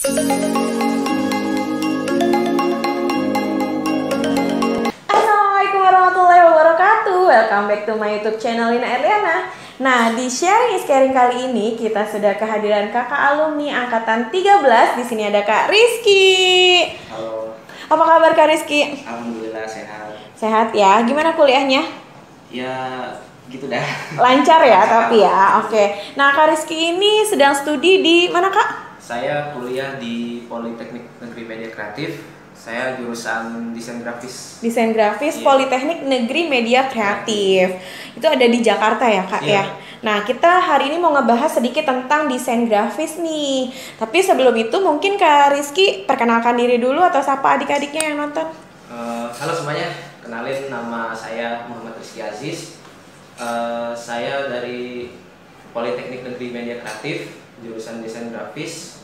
Assalamualaikum warahmatullahi wabarakatuh. Welcome back to my YouTube channel Lina Erliana. Nah, di sharing is caring kali ini kita sudah kehadiran kakak alumni angkatan 13. Di sini ada Kak Rizky. Halo. Apa kabar Kak Rizky? Alhamdulillah sehat. Sehat ya. Gimana kuliahnya? Ya, gitu dah. Lancar ya, tapi ya. Oke. Nah, Kak Rizky ini sedang studi di mana, Kak? Saya kuliah di Politeknik Negeri Media Kreatif. Saya jurusan desain grafis. Desain grafis, Iya. Politeknik Negeri Media Kreatif. Itu ada di Jakarta ya, Kak Iya. ya. Nah, kita hari ini mau ngebahas sedikit tentang desain grafis nih. Tapi sebelum itu mungkin Kak Rizky perkenalkan diri dulu atau sapa adik-adiknya yang nonton. Halo semuanya, kenalin nama saya Muhammad Rizky Aziz. Saya dari Politeknik Negeri Media Kreatif, jurusan desain grafis.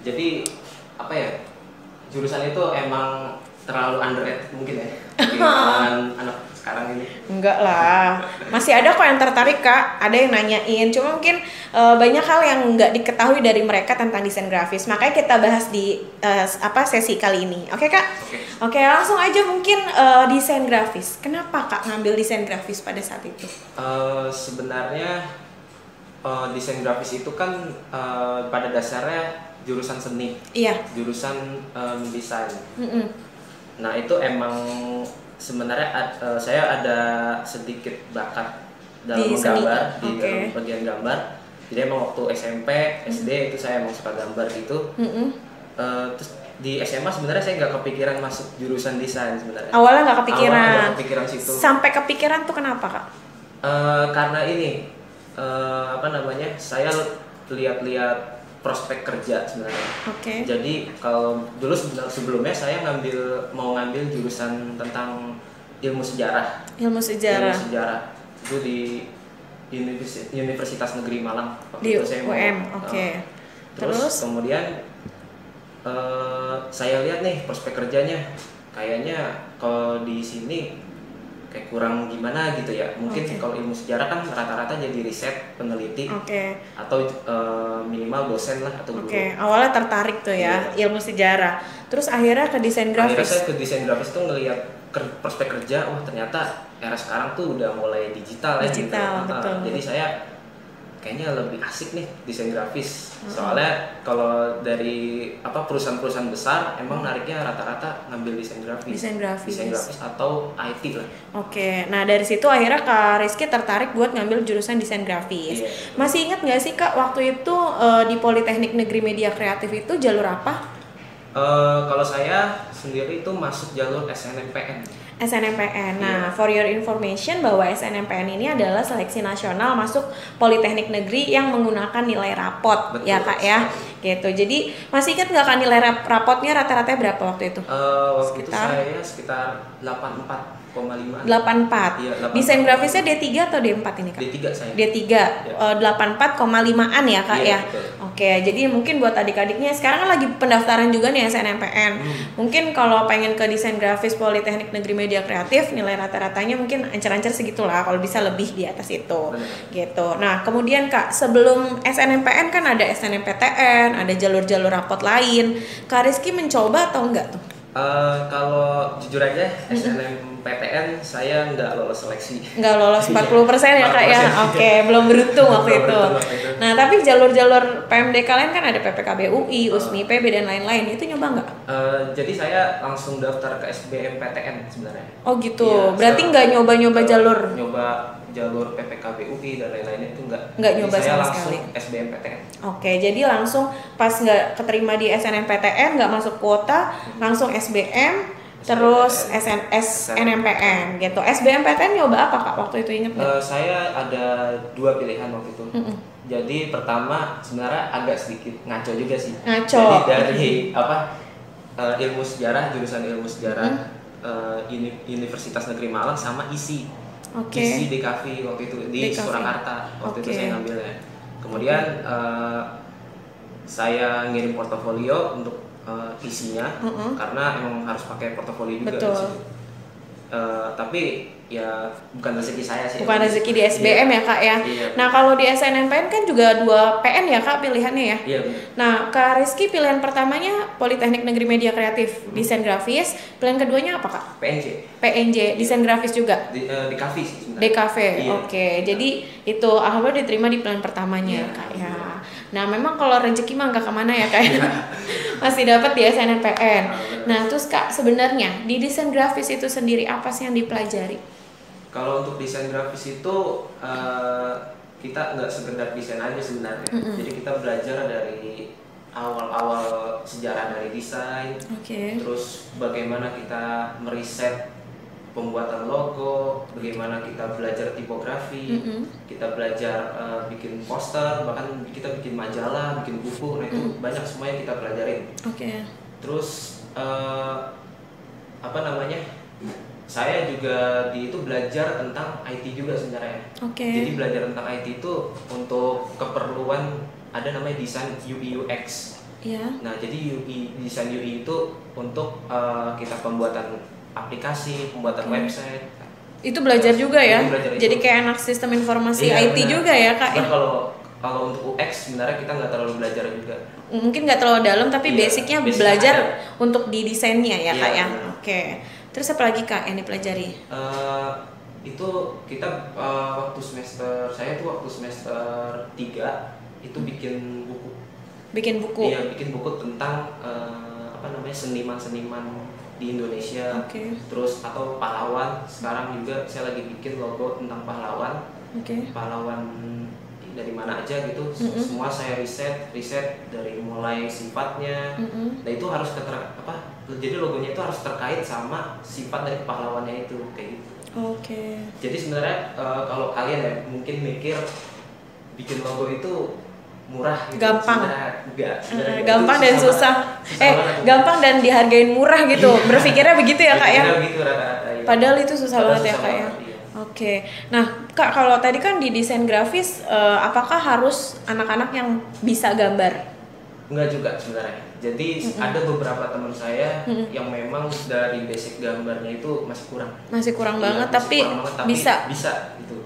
Jadi apa ya? Jurusan itu emang terlalu underrated mungkin ya di kalangan anak sekarang ini. Enggak lah, masih ada kok yang tertarik Kak. Ada yang nanyain, cuma mungkin banyak hal yang nggak diketahui dari mereka tentang desain grafis. Makanya kita bahas di sesi kali ini. Oke Kak? Oke, langsung aja mungkin desain grafis. Kenapa Kak ngambil desain grafis pada saat itu? Sebenarnya desain grafis itu kan pada dasarnya jurusan seni, Iya. jurusan desain. Mm-mm. Nah itu emang sebenarnya saya ada sedikit bakat dalam Di seni. menggambar di Oke. dalam bagian gambar. Jadi emang waktu SMP, SD itu saya emang suka gambar gitu. Mm-mm. Terus di SMA sebenarnya saya nggak kepikiran masuk jurusan desain sebenarnya. Awalnya nggak kepikiran. Awalnya nggak kepikiran situ. Sampai kepikiran tuh kenapa Kak? Karena ini saya lihat-lihat prospek kerja sebenarnya. Oke. Jadi kalau dulu sebelumnya saya mau ngambil jurusan tentang ilmu sejarah. Ilmu sejarah. Ilmu sejarah itu di Universitas Negeri Malang. Waktu Di itu saya UM. Oke. Terus? Kemudian saya lihat nih prospek kerjanya. Kayaknya kalau di sini kayak kurang gimana gitu ya. Mungkin Oke. kalau ilmu sejarah kan rata-rata jadi riset, peneliti, Oke. atau minimal dosen lah atau guru. Oke, awalnya tertarik tuh ya, ilmu sejarah. Terus akhirnya ke desain Akhirnya grafis. saya ke desain grafis tuh ngelihat prospek kerja, wah ternyata era sekarang tuh udah mulai digital ya. Digital, gitu. betul. Jadi saya kayaknya lebih asik nih desain grafis. Soalnya kalau dari perusahaan-perusahaan besar emang nariknya rata-rata ngambil desain grafis. Desain grafis. Atau IT lah. Oke, nah dari situ akhirnya Kak Rizky tertarik buat ngambil jurusan desain grafis. Iya. Masih ingat nggak sih Kak waktu itu di Politeknik Negeri Media Kreatif itu jalur apa? Kalau saya sendiri itu masuk jalur SNMPN. SNMPN. Nah, Iya. for your information bahwa SNMPN ini adalah seleksi nasional masuk Politeknik Negeri yang menggunakan nilai rapot. Betul, Ya Kak ya, gitu. Jadi masih ingat nggak Kak nilai rapotnya rata-rata berapa waktu itu? Waktu itu Sekitar? saya sekitar 84,5. 84. Iya, 84. Desain grafisnya D3 atau D4 ini Kak? D3 saya. D3, Ya. 84,5an ya Kak Iya, ya? betul. Oke, jadi mungkin buat adik-adiknya sekarang kan lagi pendaftaran juga nih SNMPN. Mungkin kalau pengen ke desain grafis Politeknik Negeri Media Kreatif, nilai rata-ratanya mungkin ancer-ancer segitulah, kalau bisa lebih di atas itu. Benar. Gitu. Nah, kemudian Kak, sebelum SNMPN kan ada SNMPTN, ada jalur-jalur rapot lain. Kak Rizky mencoba atau enggak tuh? Kalau jujur aja SNMPTN saya nggak lolos seleksi. Nggak lolos 40% ya Kak ya? 40%. Oke, belum beruntung waktu Belum itu. beruntung waktu itu. Nah, tapi jalur-jalur PMD kalian kan ada PPKB UI, USMI, PB dan lain-lain. Itu nyoba nggak? Jadi saya langsung daftar ke SBMPTN sebenarnya. Oh gitu. Iya, Berarti saya nggak nyoba-nyoba jalur? Nyoba jalur PPKB UI dan lain-lainnya itu nggak. Nggak Jadi nyoba saya sama langsung sekali. SBMPTN. Oke, jadi langsung pas nggak keterima di SNMPTN, nggak masuk kuota, langsung SBM, terus SNMPN gitu. SBMPTN nyoba apa Kak waktu itu, inget nggak? Saya ada 2 pilihan waktu itu. Jadi pertama sebenarnya agak sedikit ngaco juga sih. Ngaco. Jadi dari ilmu sejarah, jurusan ilmu sejarah Universitas Negeri Malang sama ISI. Oke. ISI DKV waktu itu di DKV. Surakarta waktu itu Oke. saya ngambilnya. Kemudian saya ngirim portofolio untuk isinya karena emang harus pakai portofolio juga Betul. di situ. Tapi ya bukan rezeki saya sih. Bukan rezeki di SBM ya Kak ya. Iya. Nah kalau di SNMPN kan juga 2 PN ya Kak pilihannya ya. Iya benar. Nah Kak Rizky pilihan pertamanya Politeknik Negeri Media Kreatif, desain grafis. Pilihan keduanya apa Kak? PNJ, desain grafis juga. Di KAFI sih sebenarnya. DKV, Iya. Oke. Jadi itu alhamdulillah diterima di pilihan pertamanya Iya. Kak ya. Nah memang kalau rezeki mah nggak kemana ya Kak ya. Masih dapat di SNMPN. Nah terus Kak sebenarnya di desain grafis itu sendiri apa sih yang dipelajari? Kalau untuk desain grafis itu kita nggak sekedar desain aja sebenarnya. Jadi kita belajar dari awal-awal sejarah dari desain, terus bagaimana kita meriset pembuatan logo, bagaimana kita belajar tipografi, kita belajar bikin poster, bahkan kita bikin majalah, bikin buku. Nah itu banyak semuanya kita pelajarin. Terus apa namanya? Saya juga di itu belajar tentang IT juga sebenarnya. Jadi belajar tentang IT itu untuk keperluan ada namanya desain UI UX. Nah jadi desain UI itu untuk kita pembuatan aplikasi, pembuatan website. Itu belajar juga ya. Belajar jadi kayak anak sistem informasi IT benar. juga ya Kak. Nah, kalau untuk UX sebenarnya kita nggak terlalu belajar juga. Mungkin nggak terlalu dalam tapi basicnya belajar untuk di desainnya ya Kak ya. Terus apa lagi Kak yang dipelajari? Itu kita waktu semester 3 itu bikin buku. Iya, bikin buku tentang apa namanya seniman-seniman di Indonesia. Terus atau pahlawan. Sekarang juga saya lagi bikin logo tentang pahlawan. Pahlawan dari mana aja gitu. Semua saya riset dari mulai sifatnya. Nah itu harus jadi logonya itu harus terkait sama sifat dari pahlawannya itu kayak gitu. Jadi sebenarnya kalau kalian ya mungkin mikir bikin logo itu murah gitu. Gampang. Gampang dan susah. Gampang dan dihargain murah gitu. Berpikirnya begitu ya Kak ya. Begitu rata-rata, ya. Padahal itu susah banget ya Kak ya. Nah Kak kalau tadi kan di desain grafis apakah harus anak-anak yang bisa gambar? Enggak juga sebenarnya. Jadi ada beberapa teman saya yang memang dari basic gambarnya itu masih kurang banget, tapi bisa gitu.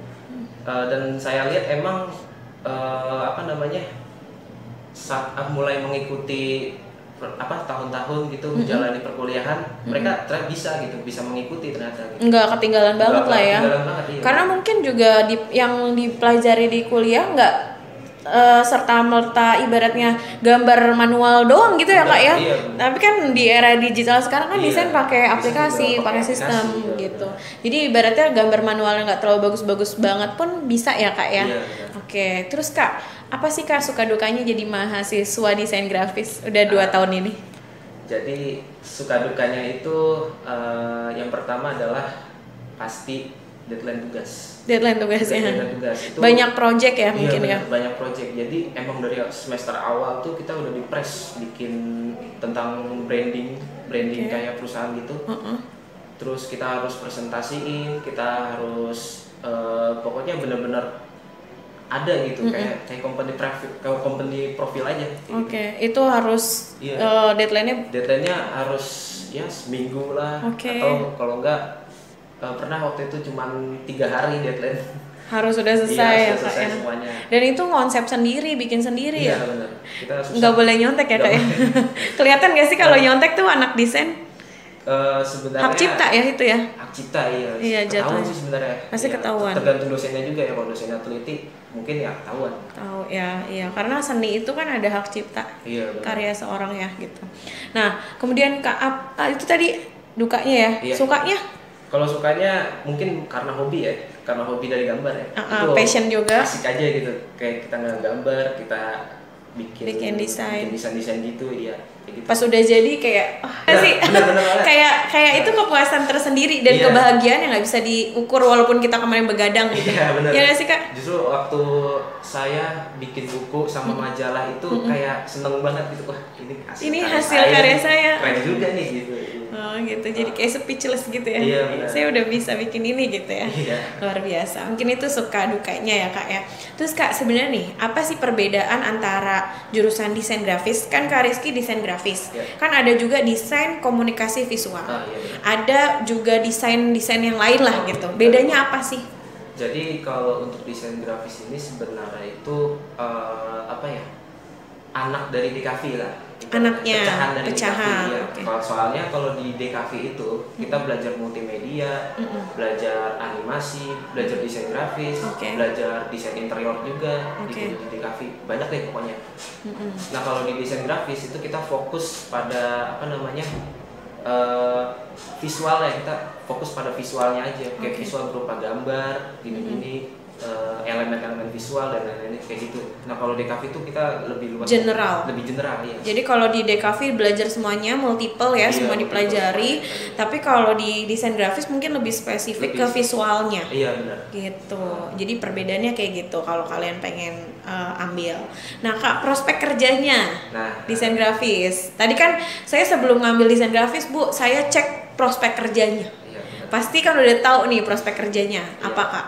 Dan saya lihat emang apa namanya saat mulai mengikuti tahun-tahun gitu menjalani perkuliahan mereka bisa mengikuti ternyata gitu. Nggak ketinggalan banget lah ya. Iya. Karena mungkin juga yang dipelajari di kuliah nggak serta merta ibaratnya gambar manual doang gitu ya Kak ya. Tapi kan di era digital sekarang kan desain pakai aplikasi, pakai sistem gitu. Jadi ibaratnya gambar manualnya nggak terlalu bagus-bagus banget pun bisa ya Kak ya. Terus Kak, apa sih Kak suka dukanya jadi mahasiswa desain grafis udah 2 tahun ini? Jadi suka dukanya itu yang pertama adalah pasti deadline tugas itu banyak project ya mungkin ya. Banyak project. Jadi emang dari semester awal tuh kita udah di-press bikin tentang branding kayak perusahaan gitu. Terus kita harus presentasiin, kita harus pokoknya benar-benar ada gitu kayak company profil aja. Itu harus deadline-nya harus ya seminggu lah atau kalau enggak pernah waktu itu cuma 3 hari deadline. Harus sudah selesai ya semuanya. Dan itu konsep sendiri, bikin sendiri ya. Benar. Kita nggak boleh nyontek ya Kak ya. Kelihatan nggak sih kalau nyontek tuh anak desain? Sebenarnya hak cipta ya itu ya. Hak cipta ketahuan sih sebenarnya. Pasti ketahuan. Tergantung dosennya juga ya. Kalau dosennya teliti mungkin ya ketahuan. Tahu ya, karena seni itu kan ada hak cipta. Karya seorang ya gitu. Nah kemudian Kak itu tadi dukanya ya. Sukanya? Kalau sukanya mungkin karena hobi ya, karena hobi dari gambar ya. Itu passion juga. Asik aja gitu, kayak kita ngegambar, kita bikin desain gitu ya. Gitu. Pas udah jadi kayak kayak itu kepuasan tersendiri dan kebahagiaan yang nggak bisa diukur walaupun kita kemarin begadang gitu. Iya nggak sih Kak? Justru waktu saya bikin buku sama majalah itu kayak seneng banget gitu, wah ini hasil karya saya. Keren juga nih gitu. Oh gitu, jadi kayak speechless gitu ya. Iya, benar. Saya udah bisa bikin ini gitu ya. Iya. Luar biasa. Mungkin itu suka dukanya ya kak ya. Terus kak sebenarnya nih, apa sih perbedaan antara jurusan desain grafis? Kan Kak Rizky desain grafis. Iya. Kan ada juga desain komunikasi visual. Iya, ada juga desain yang lain lah gitu. Bedanya apa sih? Jadi kalau untuk desain grafis ini sebenarnya itu apa ya, anak dari DKV lah. Anaknya, pecahan dari pecahan. DKV ya. Okay. Soalnya kalau di DKV itu kita belajar multimedia, belajar animasi, belajar desain grafis, belajar desain interior juga di DKV. Banyak deh pokoknya. Nah kalau di desain grafis itu kita fokus pada apa namanya, visual ya, kita fokus pada visualnya aja, kayak visual berupa gambar, gini-gini, elemen-elemen visual dan lain-lain kayak gitu. Nah kalau DKV itu kita lebih luas, lebih general ya. Jadi kalau di DKV belajar semuanya multiple ya, semua dipelajari. Tapi kalau di desain grafis mungkin lebih spesifik ke visualnya. Iya benar. Gitu. Jadi perbedaannya kayak gitu kalau kalian pengen ambil. Nah kak, prospek kerjanya desain grafis. Tadi kan saya sebelum ngambil desain grafis bu, saya cek prospek kerjanya. Iya, pasti kan udah tahu nih prospek kerjanya. Apa kak?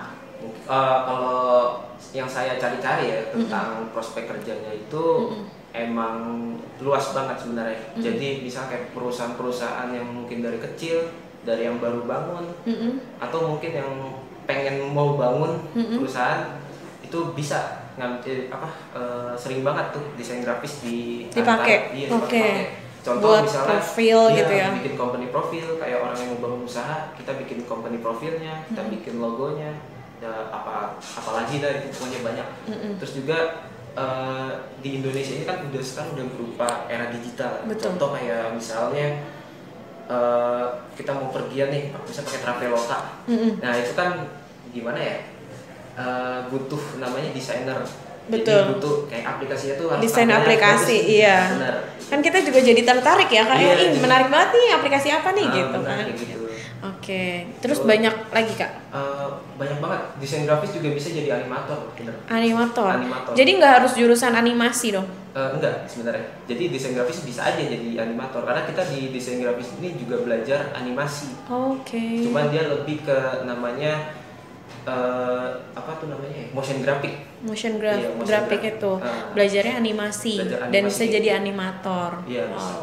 Kalau yang saya cari-cari ya tentang prospek kerjanya itu emang luas banget sebenarnya. Jadi misal kayak perusahaan-perusahaan yang mungkin dari kecil, dari yang baru bangun, atau mungkin yang pengen mau bangun perusahaan, itu bisa ngambil sering banget tuh desain grafis dipakai. Contoh buat misalnya profil gitu ya, bikin company profil, kayak orang yang mau bangun usaha, kita bikin company profilnya, kita bikin logonya, apalagi dah itu pokoknya banyak. Terus juga di Indonesia ini kan sekarang udah berupa era digital. Contoh kayak misalnya kita mau pergian nih, bisa pakai Traveloka. Nah itu kan gimana ya, butuh namanya desainer. Jadi butuh kayak aplikasinya tuh harus desain aplikasi, iya. Benar. Kan kita juga jadi tertarik ya kak, menarik banget nih aplikasi apa nih gitu kan. Gitu. Oke. Terus banyak lagi kak? Banyak banget. Desain grafis juga bisa jadi animator, bener. Animator. Jadi nggak harus jurusan animasi dong? Enggak sebenarnya. Jadi desain grafis bisa aja jadi animator, karena kita di desain grafis ini juga belajar animasi. Cuman dia lebih ke namanya motion graphic. Graphic itu belajarnya animasi dan bisa jadi animator.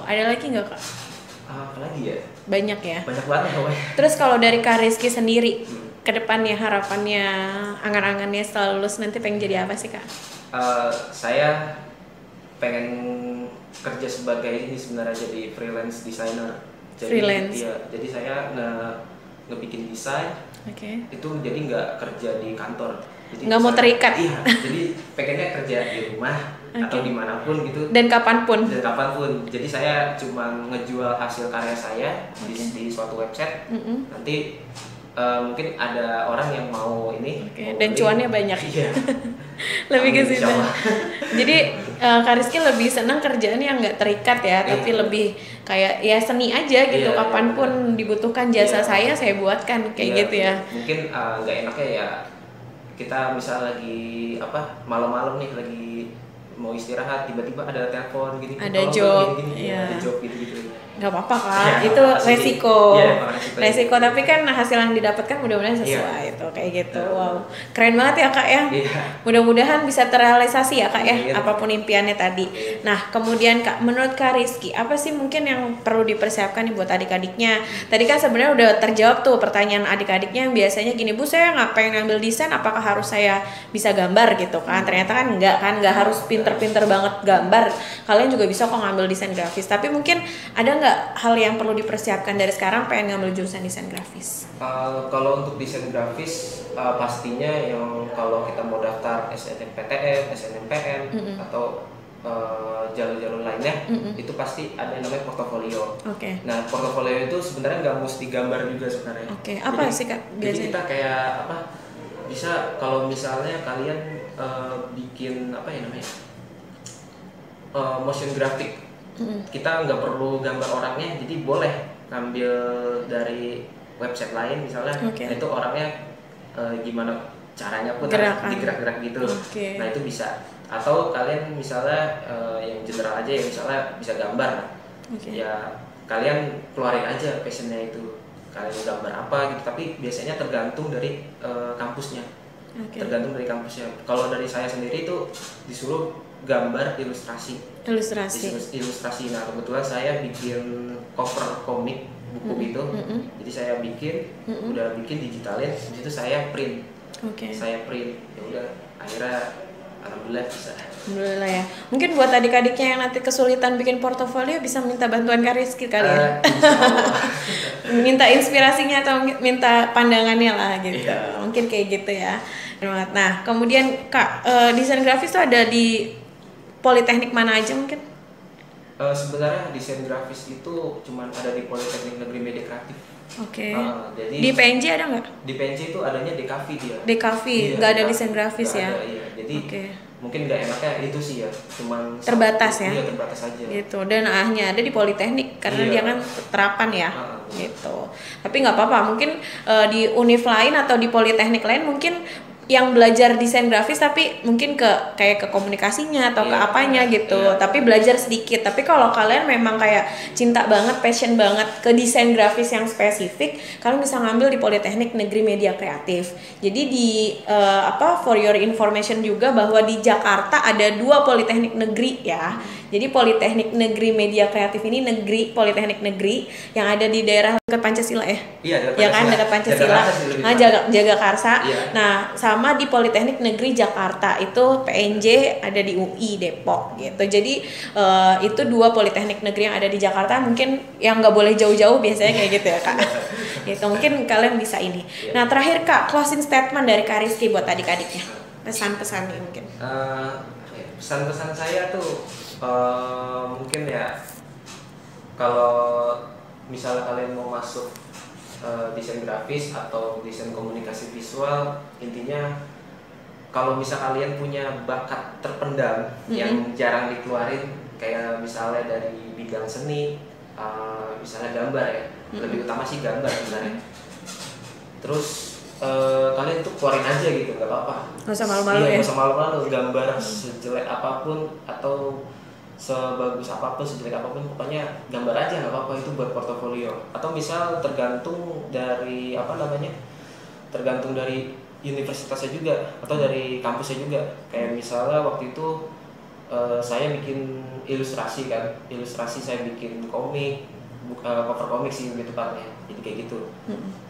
Ada lagi nggak kak? Apa lagi ya? Banyak ya. Banyak banget ya. Terus kalau dari Kak Rizky sendiri, kedepannya harapannya, angan-angannya setelah lulus nanti pengen jadi apa sih kak? Saya pengen kerja sebagai ini sebenarnya, jadi freelance designer. Jadi saya ngebikin desain. Itu jadi nggak kerja di kantor. Nggak mau terikat. Iya. Jadi pengennya kerja di rumah atau dimanapun gitu. Dan kapanpun. Jadi saya cuma ngejual hasil karya saya di suatu website. Nanti mungkin ada orang yang mau ini. Dan cuannya banyak. Iya. Lebih ke situ. Jadi Kak Rizky lebih senang kerjaan yang nggak terikat ya, tapi lebih kayak ya seni aja gitu. Kapanpun dibutuhkan jasa saya buatkan kayak gitu ya. Mungkin nggak enaknya ya kita misal lagi malam-malam nih lagi mau istirahat, tiba-tiba ada telepon gini, ada job, ada job gitu. Nggak apa-apa kak, itu resiko. Tapi kan hasil yang didapatkan mudah-mudahan sesuai itu kayak gitu. Wow, keren banget ya kak ya. Mudah-mudahan bisa terrealisasi ya kak ya, apapun impiannya tadi. Nah kemudian kak, menurut Kak Rizky apa sih mungkin yang perlu dipersiapkan nih buat adik-adiknya? Tadi kan sebenarnya udah terjawab tuh pertanyaan adik-adiknya yang biasanya gini, bu saya ngapain ngambil desain, apakah harus saya bisa gambar gitu kan? Ternyata kan nggak harus pinter-pinter banget gambar, kalian juga bisa kok ngambil desain grafis. Tapi mungkin ada nggak hal yang perlu dipersiapkan dari sekarang pengen ngambil jurusan desain grafis? Kalau untuk desain grafis pastinya yang kalau kita mau daftar SNMPTN, SNMPN atau jalur-jalur lainnya itu pasti ada yang namanya portofolio. Nah portofolio itu sebenarnya nggak mesti gambar juga sebenarnya. Apa sih kak biasanya? Jadi kita kayak bisa kalau misalnya kalian bikin motion graphic. Kita nggak perlu gambar orangnya, jadi boleh ngambil dari website lain misalnya. Itu orangnya gimana caranya pun digerak-gerak gitu. Nah itu bisa. Atau kalian misalnya yang general aja ya, misalnya bisa gambar. Ya kalian keluarin aja passionnya itu, kalian gambar apa gitu, tapi biasanya tergantung dari kampusnya. Tergantung dari kampusnya. Kalau dari saya sendiri itu disuruh gambar ilustrasi. Nah kebetulan saya bikin cover komik buku itu, jadi saya bikin, udah bikin digitalin, itu saya print. Saya print, ya udah akhirnya alhamdulillah bisa. Alhamdulillah ya. Mungkin buat adik-adiknya yang nanti kesulitan bikin portofolio bisa minta bantuan Kak Rizky kali ya. Minta inspirasinya atau minta pandangannya lah gitu. Mungkin kayak gitu ya. Nah, kemudian Kak, desain grafis tuh ada di Politeknik mana aja mungkin? Sebenarnya desain grafis itu cuma ada di Politeknik Negeri Media Kreatif. Jadi di PNJ ada nggak? Di PNJ itu adanya DKV dia. DKV, nggak ada desain grafis ya? Ada, iya. Jadi mungkin nggak enaknya itu sih ya, cuman terbatas ya? Iya, terbatas aja. Gitu, dan hanya ada di Politeknik karena dia kan terapan ya, gitu. Tapi nggak apa-apa, mungkin di univ lain atau di Politeknik lain mungkin yang belajar desain grafis tapi mungkin kayak ke komunikasinya atau ke apanya gitu, tapi belajar sedikit. Tapi kalau kalian memang kayak cinta banget, passion banget ke desain grafis yang spesifik, kalian bisa ngambil di Politeknik Negeri Media Kreatif. Jadi di for your information juga bahwa di Jakarta ada 2 Politeknik Negeri ya. Jadi Politeknik Negeri Media Kreatif ini Politeknik Negeri yang ada di daerah dekat Pancasila ya? Iya, ya kan, dekat Pancasila. Nah, Jagakarsa. Iya. Nah, sama di Politeknik Negeri Jakarta itu PNJ ada di UI Depok gitu. Jadi itu 2 Politeknik Negeri yang ada di Jakarta. Mungkin yang nggak boleh jauh-jauh biasanya kayak gitu ya Kak. Gitu, mungkin kalian bisa ini. Nah, terakhir Kak, closing statement dari Kak Rizky buat adik-adiknya. Pesan-pesannya mungkin. Pesan-pesan saya tuh mungkin ya, kalau misalnya kalian mau masuk desain grafis atau desain komunikasi visual, intinya kalau misal kalian punya bakat terpendam yang jarang dikeluarin, kayak misalnya dari bidang seni, misalnya gambar ya, lebih utama sih gambar sebenarnya. Terus kalian tuh keluarin aja gitu, nggak apa-apa. Nggak usah malu-malu ya. Nggak usah malu-malu, gambar sejelek apapun atau sebagus apapun, sejelek apapun, pokoknya gambar aja, nggak apa-apa, itu buat portofolio. Atau misal tergantung dari tergantung dari universitasnya juga atau dari kampusnya juga. Kayak misalnya waktu itu saya bikin ilustrasi kan, saya bikin komik, cover komik sih lebih tepatnya, jadi kayak gitu.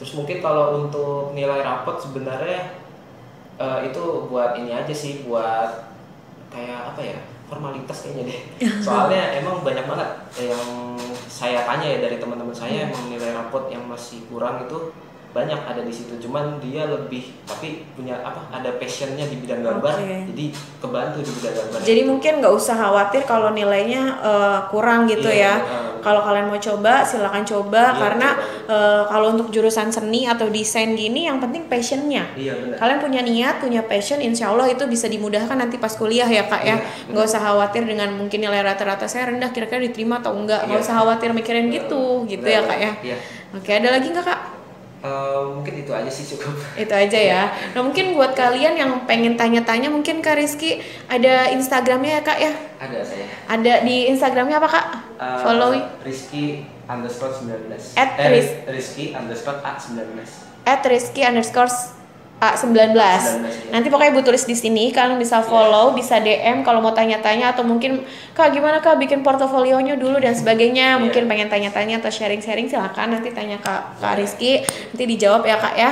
Terus mungkin kalau untuk nilai rapot sebenarnya itu buat ini aja sih, buat kayak apa ya, formalitas kayaknya deh. Soalnya emang banyak banget yang saya tanya ya dari teman-teman saya, emang nilai rapot yang masih kurang itu banyak ada di situ. Cuman dia lebih tapi punya ada passionnya di bidang gambar, jadi kebantu di bidang gambar. Jadi mungkin nggak usah khawatir kalau nilainya kurang gitu ya. Kalau kalian mau coba silakan coba, karena kalau untuk jurusan seni atau desain gini yang penting passionnya. Kalian punya niat, punya passion, insya Allah itu bisa dimudahkan nanti pas kuliah ya Kak ya. Nggak usah khawatir dengan mungkin nilai rata-rata saya rendah, kira-kira diterima atau enggak. Nggak usah khawatir mikirin gitu ya Kak ya. Oke, ada lagi nggak Kak? Mungkin itu aja sih, cukup. Itu aja ya. Nah, mungkin buat kalian yang pengen tanya-tanya, mungkin Kak Rizky ada Instagramnya ya Kak ya? Ada saya. Ada di Instagramnya apa Kak? Follow Rizky_19. @Rizky_A19. A19. Nanti pokoknya Ibu tulis di sini, kalian bisa follow, bisa DM kalau mau tanya-tanya, atau mungkin Kak gimana Kak bikin portofolionya dulu dan sebagainya. Mungkin pengen tanya-tanya atau sharing-sharing, silakan nanti tanya Kak Rizky, nanti dijawab ya Kak ya.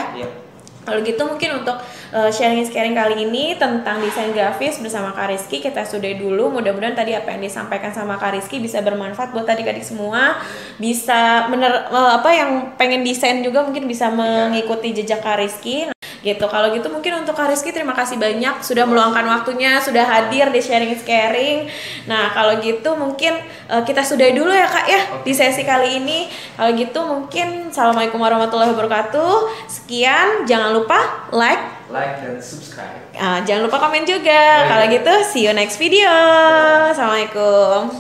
Kalau gitu mungkin untuk sharing kali ini tentang desain grafis bersama Kak Rizky kita sudahi dulu. Mudah-mudahan tadi apa yang disampaikan sama Kak Rizky bisa bermanfaat buat adik-adik semua. Bisa yang pengen desain juga mungkin bisa mengikuti jejak Kak Rizky. Gitu. Kalau gitu mungkin untuk Kak Rizky terima kasih banyak sudah meluangkan waktunya, sudah hadir di sharing. Nah, kalau gitu mungkin kita sudahi dulu ya Kak ya di sesi kali ini. Kalau gitu mungkin Assalamualaikum warahmatullahi wabarakatuh. Sekian, jangan lupa like dan subscribe. Jangan lupa komen juga. Kalau gitu see you next video. Assalamualaikum.